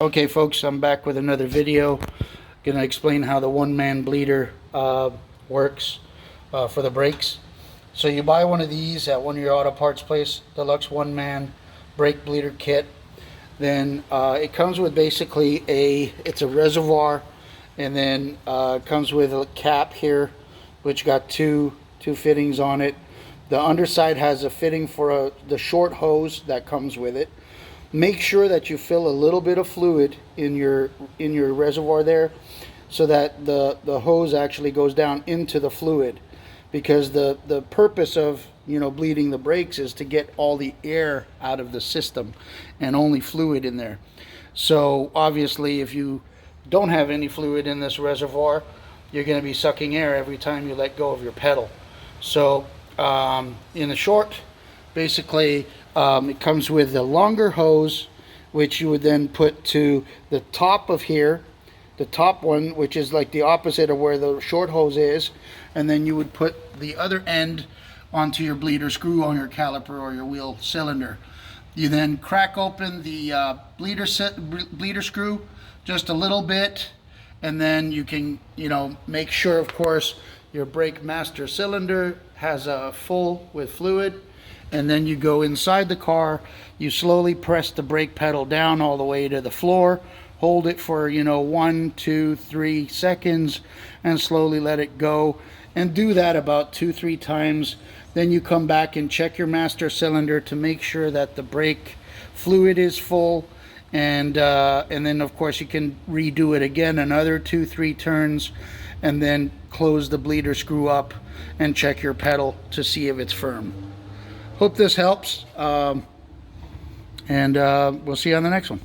Okay folks, I'm back with another video. Gonna explain how the one-man bleeder works for the brakes. So you buy one of these at one of your auto parts place, deluxe one-man brake bleeder kit. Then it comes with basically it's a reservoir, and then it comes with a cap here which got two fittings on it. The underside has a fitting for the short hose that comes with it. Make sure that you fill a little bit of fluid in your reservoir there, so that the hose actually goes down into the fluid, because the purpose of bleeding the brakes is to get all the air out of the system and only fluid in there. So obviously if you don't have any fluid in this reservoir, you're going to be sucking air every time you let go of your pedal. So in the short, basically it comes with a longer hose, which you would then put to the top of here, the top one, which is like the opposite of where the short hose is, and then you would put the other end onto your bleeder screw on your caliper or your wheel cylinder. You then crack open the bleeder screw just a little bit, and then you can make sure, of course, your brake master cylinder has a full with fluid. And then you go inside the car, you slowly press the brake pedal down all the way to the floor, hold it for 1, 2, 3 seconds, and slowly let it go, and do that about 2-3 times. Then you come back and check your master cylinder to make sure that the brake fluid is full, and then of course you can redo it again another 2-3 turns, and then close the bleeder screw up and check your pedal to see if it's firm. Hope this helps, and we'll see you on the next one.